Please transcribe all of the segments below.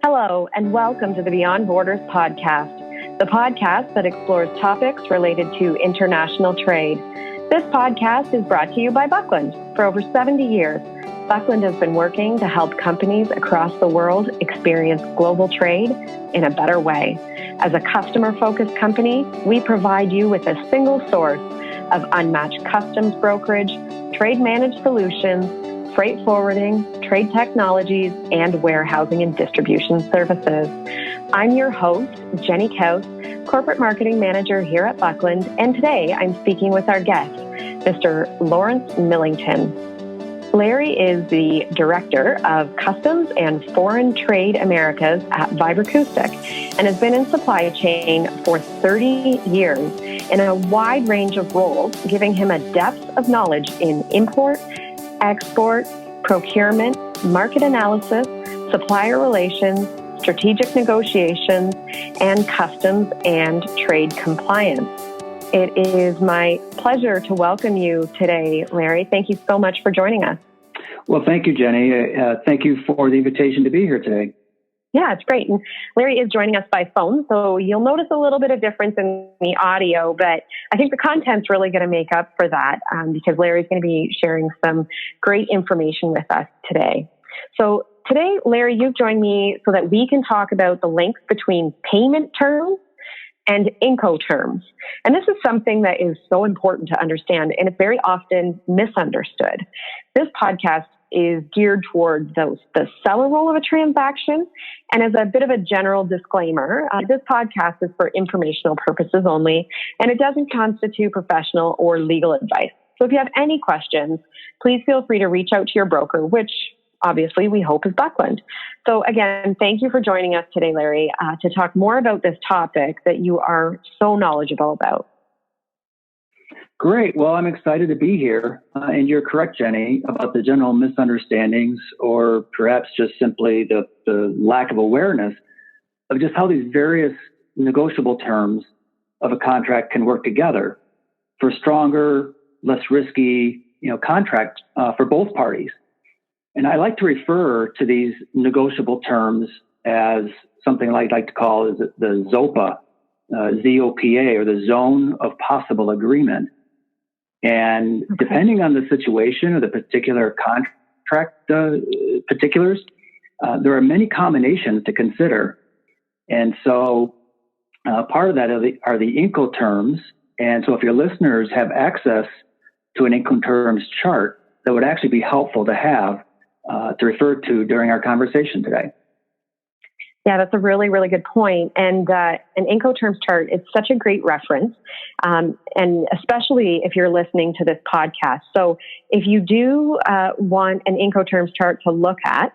Hello, and welcome to the Beyond Borders podcast, the podcast that explores topics related to international trade. This podcast is brought to you by Buckland. For over 70 years, Buckland has been working to help companies across the world experience global trade in a better way. As a customer-focused company, we provide you with a single source of unmatched customs brokerage, trade managed solutions, freight forwarding, trade technologies, and warehousing and distribution services. I'm your host, Jenny Kaus, Corporate Marketing Manager here at Buckland, and today I'm speaking with our guest, Mr. Lawrence Millington. Larry is the Director of Customs and Foreign Trade Americas at Vibroacoustic and has been in supply chain for 30 years in a wide range of roles, giving him a depth of knowledge in import, export, procurement, market analysis, supplier relations, strategic negotiations, and customs and trade compliance. It is my pleasure to welcome you today, Larry. Thank you so much for joining us. Well, thank you, Jenny. Thank you for the invitation to be here today. Yeah, it's great. And Larry is joining us by phone, so you'll notice a little bit of difference in the audio, but I think the content's really going to make up for that because Larry's going to be sharing some great information with us today. So today, Larry, you've joined me so that we can talk about the links between payment terms and Incoterms. And this is something that is so important to understand, and it's very often misunderstood. This podcast is geared toward the seller role of a transaction. And as a bit of a general disclaimer, this podcast is for informational purposes only, and it doesn't constitute professional or legal advice. So if you have any questions, please feel free to reach out to your broker, which obviously we hope is Buckland. So again, thank you for joining us today, Larry, to talk more about this topic that you are so knowledgeable about. Great. Well, I'm excited to be here. And you're correct, Jenny, about the general misunderstandings or perhaps just simply the lack of awareness of just how these various negotiable terms of a contract can work together for stronger, less risky, contract for both parties. And I like to refer to these negotiable terms as something I like to call the ZOPA, ZOPA, or the Zone of Possible Agreement. And depending on the situation or the particular contract particulars, there are many combinations to consider. And so part of that are the Incoterms. And so if your listeners have access to an Incoterms chart, that would actually be helpful to have to refer to during our conversation today. Yeah, that's a really, really good point. And an Incoterms chart is such a great reference, and especially if you're listening to this podcast. So if you do want an Incoterms chart to look at,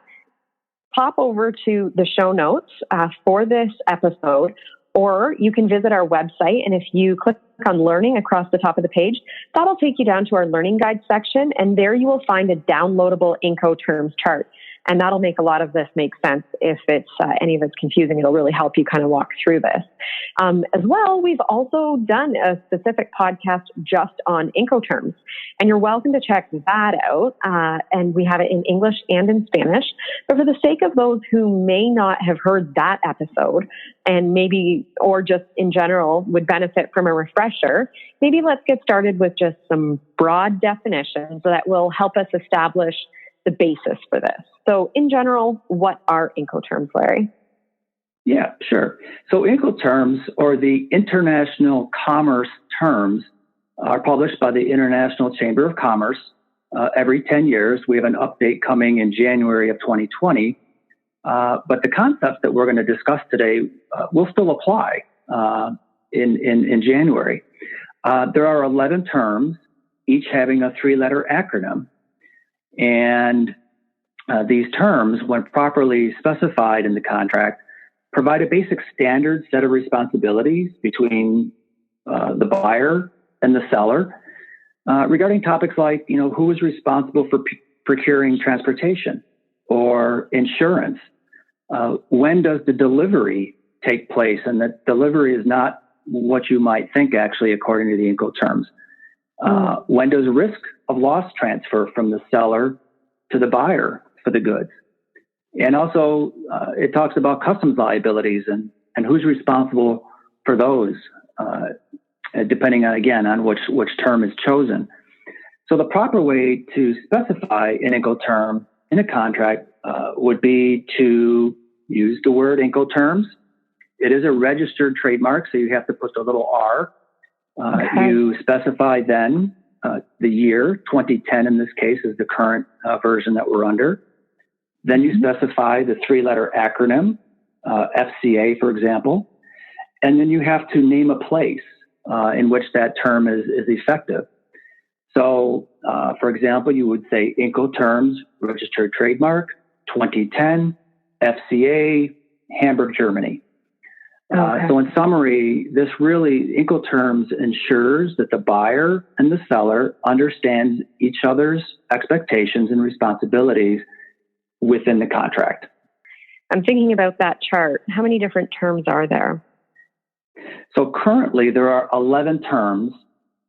pop over to the show notes for this episode, or you can visit our website. And if you click on Learning across the top of the page, that'll take you down to our Learning Guide section. And there you will find a downloadable Incoterms chart. And that'll make a lot of this make sense. If it's any of it's confusing, it'll really help you kind of walk through this. As well, we've also done a specific podcast just on Incoterms, and you're welcome to check that out. And we have it in English and in Spanish. But for the sake of those who may not have heard that episode, and maybe, or just in general, would benefit from a refresher, maybe let's get started with just some broad definitions that will help us establish the basis for this. So in general, what are Incoterms, Larry? Yeah, sure. So Incoterms, or the International Commerce Terms, are published by the International Chamber of Commerce every 10 years. We have an update coming in January of 2020. But the concepts that we're going to discuss today will still apply in January. There are 11 terms, each having a 3-letter acronym. And these terms, when properly specified in the contract, provide a basic standard set of responsibilities between the buyer and the seller regarding topics like, who is responsible for procuring transportation or insurance? When does the delivery take place? And that delivery is not what you might think, actually, according to the Incoterms. When does risk of loss transfer from the seller to the buyer for the goods? And also, it talks about customs liabilities and who's responsible for those, depending on, again, on which term is chosen. So the proper way to specify an Incoterm in a contract would be to use the word Incoterms. It is a registered trademark, so you have to put the little R. Okay. You specify then the year, 2010 in this case is the current version that we're under. Then you specify the three-letter acronym, FCA, for example, and then you have to name a place in which that term is effective. So, for example, you would say Incoterms, registered trademark, 2010, FCA, Hamburg, Germany. Okay. So in summary, this really, Incoterms ensures that the buyer and the seller understands each other's expectations and responsibilities within the contract. I'm thinking about that chart. How many different terms are there? So currently there are 11 terms.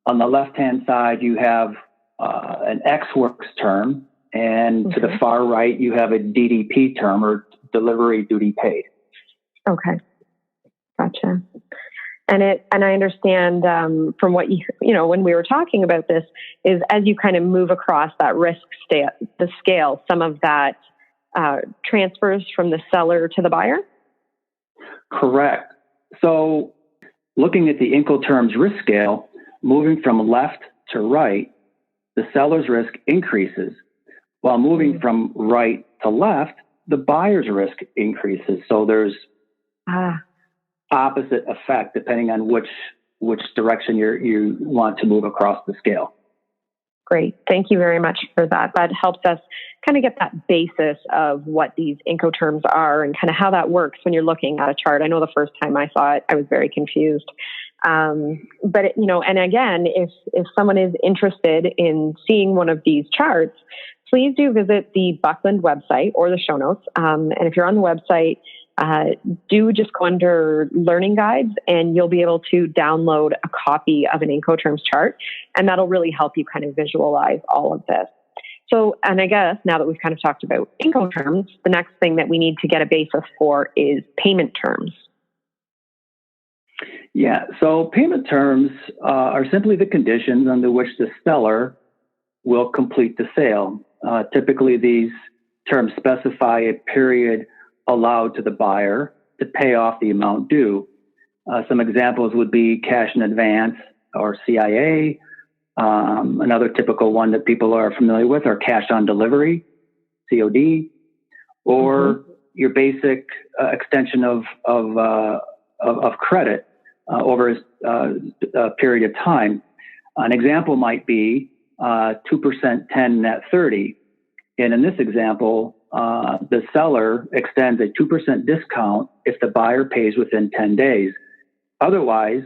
On the left-hand side, you have an Ex-Works term, and to the far right, you have a DDP term, or delivery duty paid. Okay. Gotcha. And I understand from what when we were talking about this, is as you kind of move across that risk scale, some of that transfers from the seller to the buyer? Correct. So looking at the Incoterms risk scale, moving from left to right, the seller's risk increases, while moving from right to left, the buyer's risk increases. So there's opposite effect depending on which direction you want to move across the scale. Great. Thank you very much for that. That helps us kind of get that basis of what these Incoterms are and kind of how that works when you're looking at a chart. I know the first time I saw it, I was very confused. But and again, if someone is interested in seeing one of these charts, please do visit the Buckland website or the show notes. And if you're on the website, do just go under learning guides and you'll be able to download a copy of an Incoterms chart, and that'll really help you kind of visualize all of this. So, and I guess now that we've kind of talked about Incoterms, the next thing that we need to get a basis for is payment terms. Yeah, so payment terms are simply the conditions under which the seller will complete the sale. Typically, these terms specify a period allowed to the buyer to pay off the amount due. Some examples would be cash in advance or CIA. Another typical one that people are familiar with are cash on delivery, COD, or your basic extension of credit over a period of time. An example might be 2% 10 net 30. And in this example, the seller extends a 2% discount if the buyer pays within 10 days. Otherwise,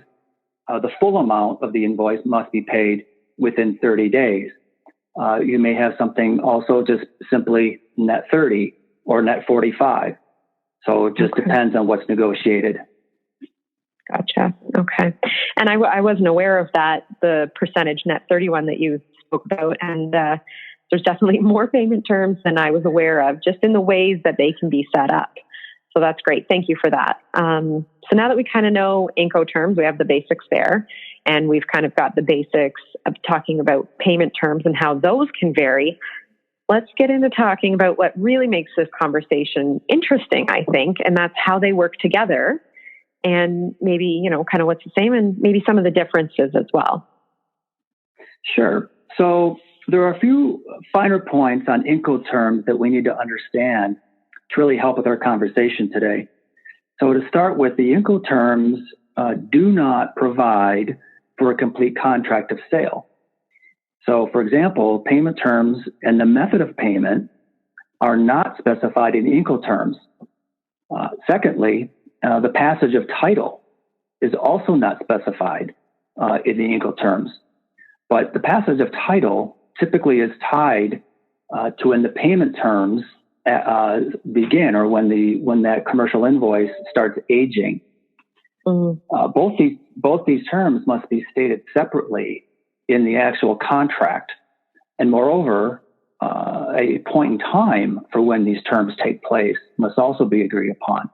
the full amount of the invoice must be paid within 30 days. You may have something also just simply net 30 or net 45. So it just depends on what's negotiated. Gotcha. Okay. And I wasn't aware of that, the percentage net 31 that you spoke about. And there's definitely more payment terms than I was aware of, just in the ways that they can be set up. So that's great. Thank you for that. So now that we kind of know Incoterms, we have the basics there, and we've kind of got the basics of talking about payment terms and how those can vary. Let's get into talking about what really makes this conversation interesting, I think, and that's how they work together, and maybe, kind of what's the same and maybe some of the differences as well. Sure. So there are a few finer points on Incoterms that we need to understand to really help with our conversation today. So to start with, the Incoterms do not provide for a complete contract of sale. So, for example, payment terms and the method of payment are not specified in Incoterms. Secondly, the passage of title is also not specified in the Incoterms. But the passage of title typically is tied to when the payment terms begin, or when that commercial invoice starts aging. Both these terms must be stated separately in the actual contract, and moreover, a point in time for when these terms take place must also be agreed upon.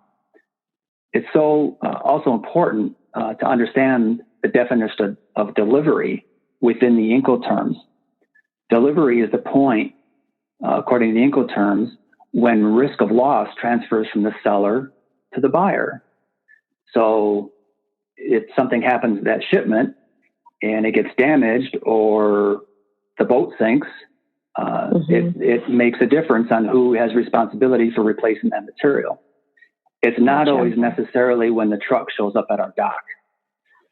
It's so also important to understand the definition of delivery within the Incoterms. Delivery is the point, according to the Incoterms, when risk of loss transfers from the seller to the buyer. So if something happens to that shipment and it gets damaged or the boat sinks, it makes a difference on who has responsibility for replacing that material. It's not always necessarily when the truck shows up at our dock.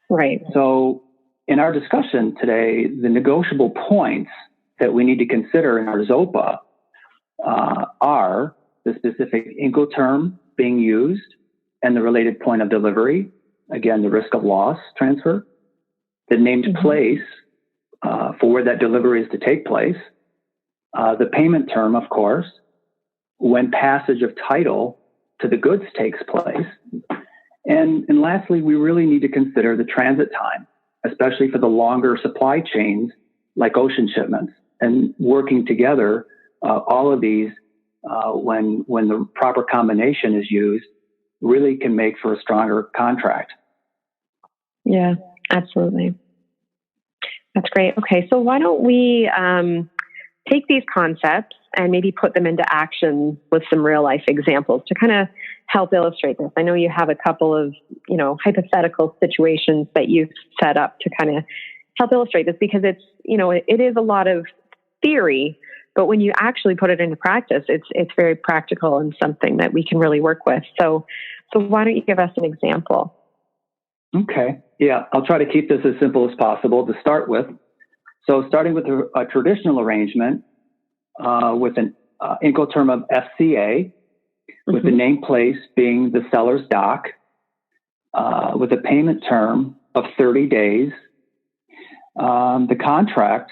Right. So in our discussion today, the negotiable points that we need to consider in our ZOPA are the specific Incoterm being used and the related point of delivery, again, the risk of loss transfer, the named place for where that delivery is to take place, the payment term, of course, when passage of title to the goods takes place. And lastly, we really need to consider the transit time, especially for the longer supply chains like ocean shipments. And working together, all of these, when the proper combination is used, really can make for a stronger contract. Yeah, absolutely. That's great. Okay, so why don't we take these concepts and maybe put them into action with some real life examples to kind of help illustrate this. I know you have a couple of, hypothetical situations that you've set up to kind of help illustrate this, because it's, it is a lot of theory, but when you actually put it into practice, it's very practical and something that we can really work with. So why don't you give us an example? Okay. Yeah, I'll try to keep this as simple as possible to start with. So starting with a traditional arrangement with an Incoterm of FCA, with the named place being the seller's dock, with a payment term of 30 days. The contract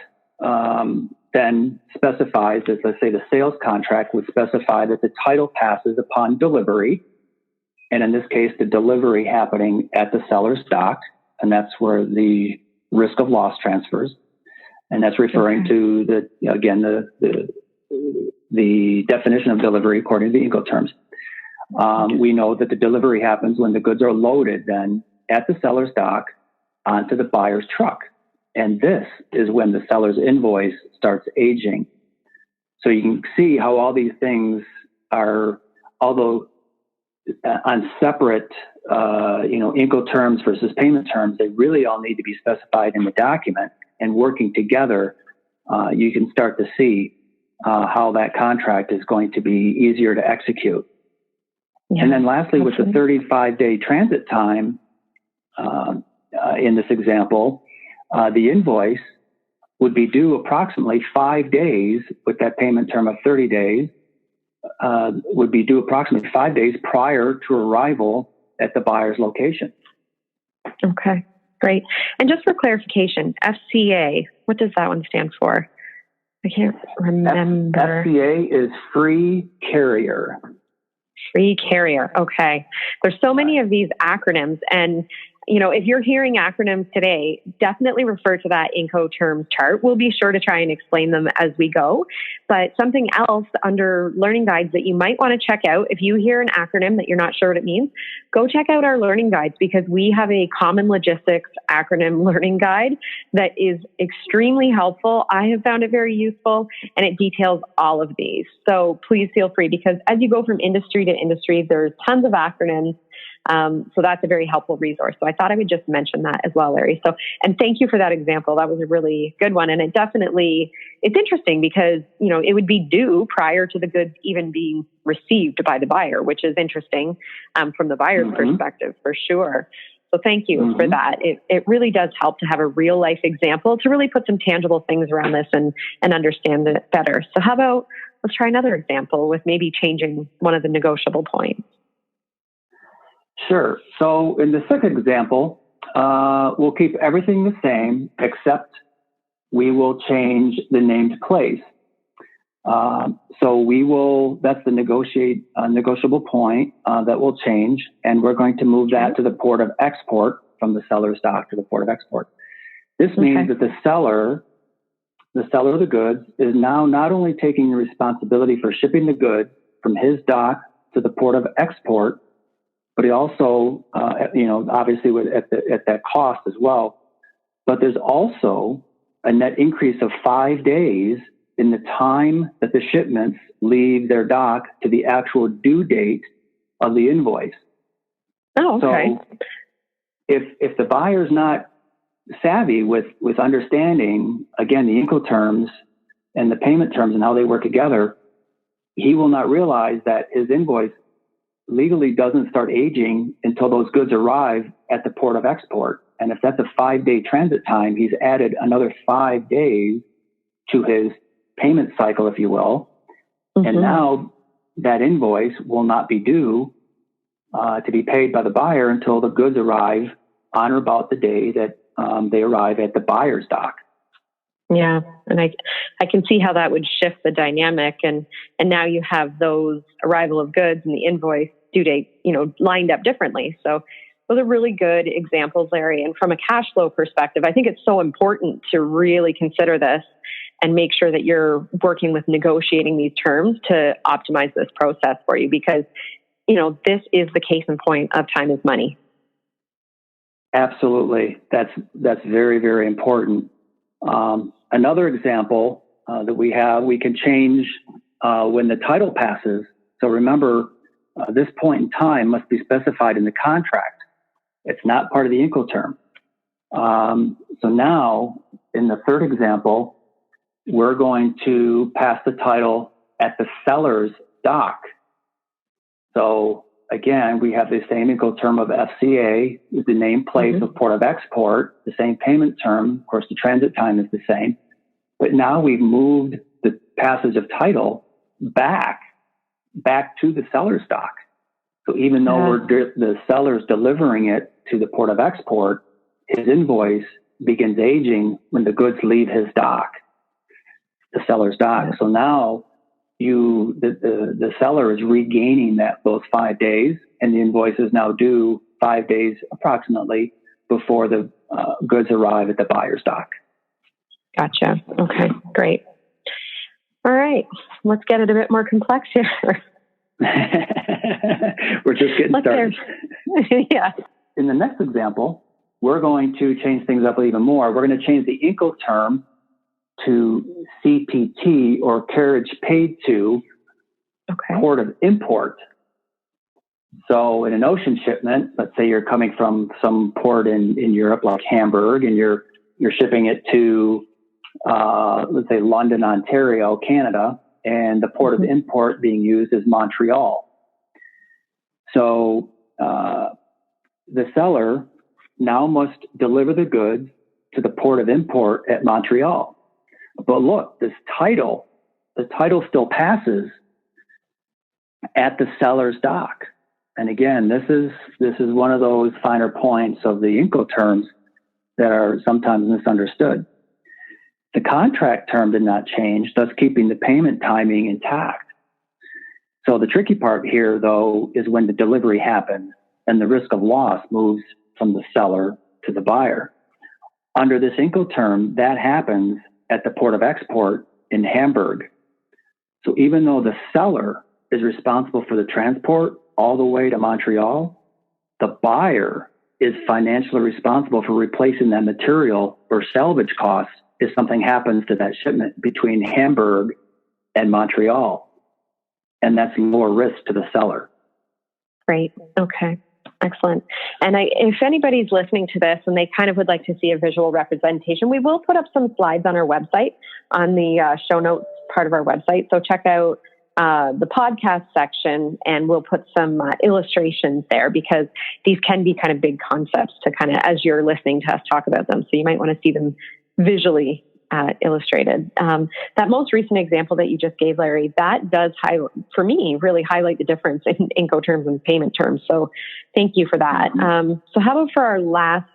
then specifies, as let's say the sales contract would specify that the title passes upon delivery, and in this case, the delivery happening at the seller's dock, and that's where the risk of loss transfers. And that's referring to the definition of delivery according to the Incoterms. We know that the delivery happens when the goods are loaded then at the seller's dock onto the buyer's truck. And this is when the seller's invoice starts aging. So you can see how all these things are, although on separate, Incoterms versus payment terms, they really all need to be specified in the document. And working together, you can start to see how that contract is going to be easier to execute. Yeah, and then lastly, with the 35-day transit time, in this example, the invoice would be due approximately 5 days with that payment term of 30 days, would be due approximately 5 days prior to arrival at the buyer's location. Okay, great. And just for clarification, FCA, what does that one stand for? I can't remember. FCA is free carrier. Free carrier. Okay. There's so many of these acronyms, and if you're hearing acronyms today, definitely refer to that Incoterms chart. We'll be sure to try and explain them as we go. But something else under learning guides that you might want to check out, if you hear an acronym that you're not sure what it means, go check out our learning guides, because we have a common logistics acronym learning guide that is extremely helpful. I have found it very useful, and it details all of these. So please feel free, because as you go from industry to industry, there's tons of acronyms. So that's a very helpful resource. So I thought I would just mention that as well, Larry. So, and thank you for that example. That was a really good one. And it's interesting because, it would be due prior to the goods even being received by the buyer, which is interesting from the buyer's perspective for sure. So thank you for that. It really does help to have a real life example to really put some tangible things around this and understand it better. So how about let's try another example with maybe changing one of the negotiable points. Sure. So in the second example, we'll keep everything the same, except we will change the named place. So that's the negotiable point that will change, and we're going to move that to the port of export from the seller's dock to the port of export. This means that the seller the seller of the goods, is now not only taking the responsibility for shipping the goods from his dock to the port of export, but he also, obviously at that cost as well. But there's also a net increase of 5 days in the time that the shipments leave their dock to the actual due date of the invoice. Oh, okay. So if the buyer's not savvy with understanding, again, the Incoterms and the payment terms and how they work together, he will not realize that his invoice legally doesn't start aging until those goods arrive at the port of export. And if that's a 5-day transit time, he's added another 5 days to his payment cycle, if you will. Mm-hmm. And now that invoice will not be due to be paid by the buyer until the goods arrive on or about the day that they arrive at the buyer's dock. Yeah, and I can see how that would shift the dynamic, and now you have those arrival of goods and the invoice due date, lined up differently. So those are really good examples, Larry. And from a cash flow perspective, I think it's so important to really consider this and make sure that you're working with negotiating these terms to optimize this process for you, because, this is the case in point of time is money. Absolutely. That's very, very important. Another example that we can change when the title passes. So remember, this point in time must be specified in the contract. It's not part of the Incoterm. So now, in the third example, we're going to pass the title at the seller's dock. So again, we have the same Incoterm of FCA, the name place of port of export, the same payment term. Of course, the transit time is the same. But now we've moved the passage of title back to the seller's dock. So even though the seller's delivering it to the port of export, his invoice begins aging when the goods leave his dock, the seller's dock. So now the seller is regaining those 5 days, and the invoice is now due 5 days approximately before the goods arrive at the buyer's dock. Gotcha. Okay, great. All right, let's get it a bit more complex here. We're just getting started. Yeah. In the next example, we're going to change things up even more. We're going to change the Incoterm to CPT, or carriage paid to, port of import. So in an ocean shipment, let's say you're coming from some port in Europe like Hamburg, and you're shipping it to, let's say, London, Ontario, Canada, and the port of import being used is Montreal. So the seller now must deliver the goods to the port of import at Montreal. But look, the title still passes at the seller's dock. And again, this is one of those finer points of the Incoterms that are sometimes misunderstood. The contract term did not change, thus keeping the payment timing intact. So the tricky part here, though, is when the delivery happens and the risk of loss moves from the seller to the buyer. Under this Incoterm, that happens at the port of export in Hamburg. So even though the seller is responsible for the transport all the way to Montreal, the buyer is financially responsible for replacing that material or salvage costs if something happens to that shipment between Hamburg and Montreal. And that's lower risk to the seller. Great. Okay. Excellent. And if anybody's listening to this and they kind of would like to see a visual representation, we will put up some slides on our website, on the show notes part of our website. So check out the podcast section, and we'll put some illustrations there, because these can be kind of big concepts to kind of, as you're listening to us talk about them. So you might want to see them visually illustrated. That most recent example that you just gave, Larry, that does for me really highlight the difference in Incoterms and payment terms. So thank you for that. So how about for our last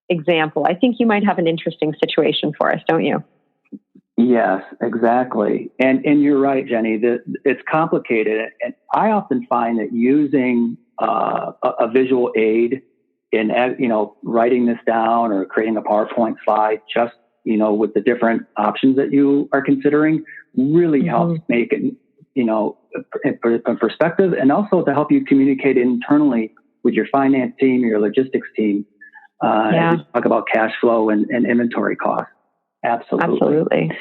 example? I think you might have an interesting situation for us, don't you? Yes, exactly. And you're right, Jenny, it's complicated. And I often find that using a visual aid in, writing this down or creating a PowerPoint slide just with the different options that you are considering really helps make it, in perspective, and also to help you communicate internally with your finance team, your logistics team, as we talk about cash flow and inventory costs. Absolutely.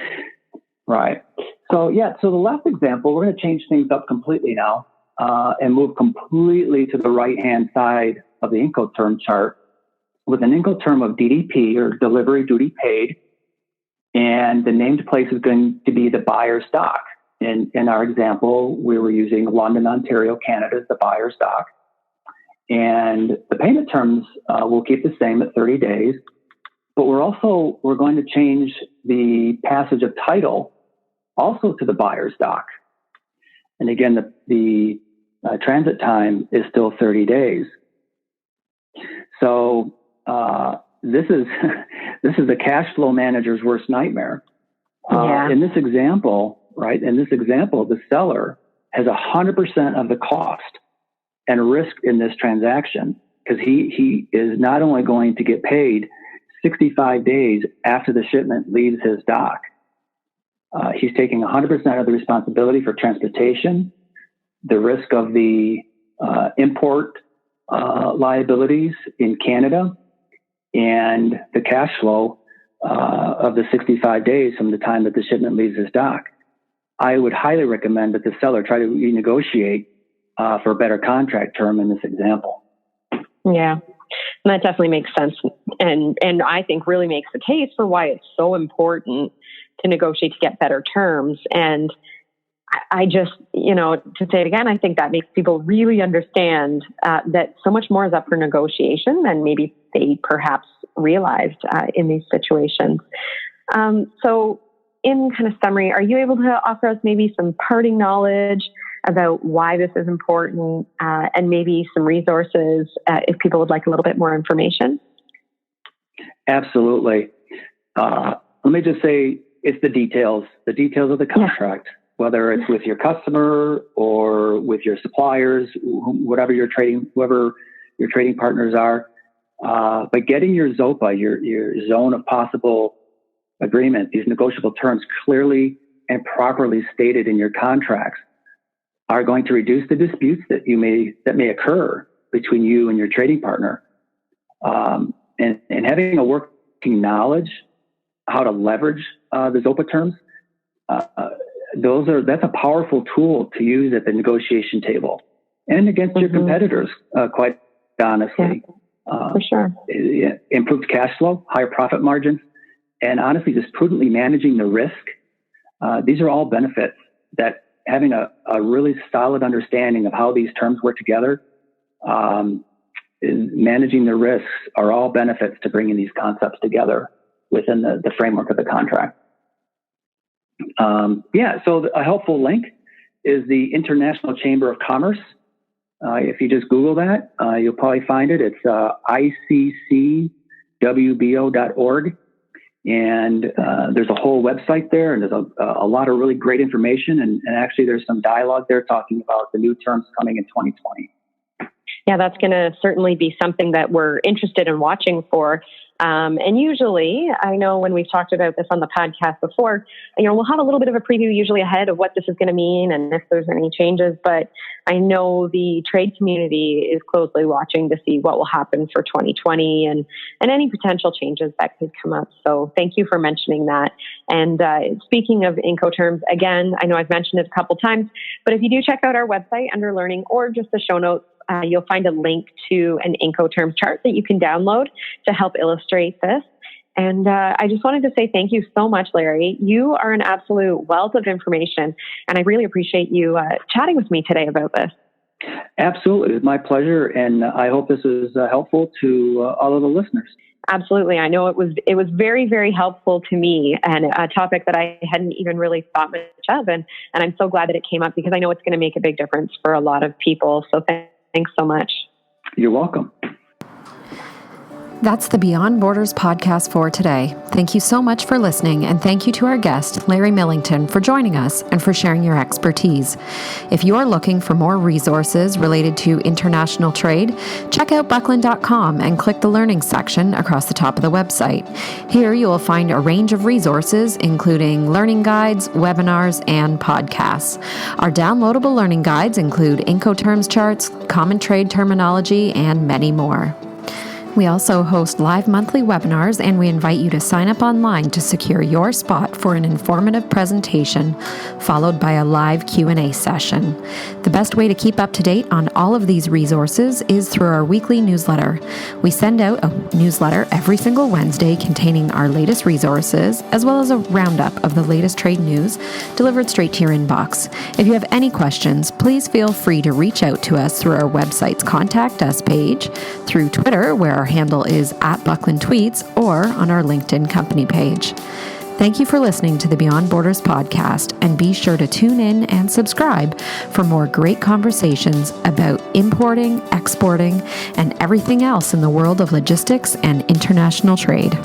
Right. So the last example, we're going to change things up completely now and move completely to the right-hand side of the Incoterm chart with an Incoterm of DDP, or delivery duty paid, and the named place is going to be the buyer's dock. In our example, we were using London, Ontario, Canada as the buyer's dock. And the payment terms will keep the same at 30 days, but we're going to change the passage of title also to the buyer's dock. And again, the transit time is still 30 days. So this is the cash flow manager's worst nightmare. In this example, the seller has 100% of the cost and risk in this transaction, because he is not only going to get paid 65 days after the shipment leaves his dock, he's taking 100% of the responsibility for transportation, the risk of the import liabilities in Canada, and the cash flow of the 65 days from the time that the shipment leaves his dock. I would highly recommend that the seller try to renegotiate for a better contract term in this example. Yeah, and that definitely makes sense, and I think really makes the case for why it's so important to negotiate to get better terms. And I just, to say it again, I think that makes people really understand that so much more is up for negotiation than maybe they perhaps realized in these situations. So in kind of summary, are you able to offer us maybe some parting knowledge about why this is important and maybe some resources if people would like a little bit more information? Absolutely. Let me just say, it's the details of the contract, whether it's with your customer or with your suppliers, whoever your trading partners are. But getting your ZOPA, your zone of possible agreement, these negotiable terms clearly and properly stated in your contracts are going to reduce the disputes that may occur between you and your trading partner. And having a working knowledge how to leverage the ZOPA terms, that's a powerful tool to use at the negotiation table and against your competitors, quite honestly. For sure. Improved cash flow, higher profit margins, and honestly, just prudently managing the risk. These are all benefits that having a really solid understanding of how these terms work together, managing the risks, are all benefits to bringing these concepts together within the framework of the contract. So a helpful link is the International Chamber of Commerce. If you just Google that, you'll probably find it. It's iccwbo.org. And there's a whole website there, and there's a lot of really great information. And actually, there's some dialogue there talking about the new terms coming in 2020. Yeah, that's going to certainly be something that we're interested in watching for. And usually, I know when we've talked about this on the podcast before, we'll have a little bit of a preview usually ahead of what this is going to mean and if there's any changes. But I know the trade community is closely watching to see what will happen for 2020 and any potential changes that could come up. So thank you for mentioning that. And speaking of Incoterms, again, I know I've mentioned it a couple times, but if you do check out our website under Learning or just the show notes, you'll find a link to an Incoterms chart that you can download to help illustrate this. And I just wanted to say thank you so much, Larry. You are an absolute wealth of information, and I really appreciate you chatting with me today about this. Absolutely. It's my pleasure, and I hope this is helpful to all of the listeners. Absolutely. I know it was very, very helpful to me, and a topic that I hadn't even really thought much of, and I'm so glad that it came up because I know it's going to make a big difference for a lot of people. So thanks so much. You're welcome. That's the Beyond Borders podcast for today. Thank you so much for listening, and thank you to our guest, Larry Millington, for joining us and for sharing your expertise. If you are looking for more resources related to international trade, check out buckland.com and click the Learning section across the top of the website. Here you will find a range of resources, including learning guides, webinars, and podcasts. Our downloadable learning guides include Incoterms charts, common trade terminology, and many more. We also host live monthly webinars, and we invite you to sign up online to secure your spot for an informative presentation, followed by a live Q&A session. The best way to keep up to date on all of these resources is through our weekly newsletter. We send out a newsletter every single Wednesday containing our latest resources, as well as a roundup of the latest trade news delivered straight to your inbox. If you have any questions, please feel free to reach out to us through our website's Contact Us page, through Twitter, where our handle is @BucklandTweets, or on our LinkedIn company page. Thank you for listening to the Beyond Borders podcast, and be sure to tune in and subscribe for more great conversations about importing, exporting, and everything else in the world of logistics and international trade.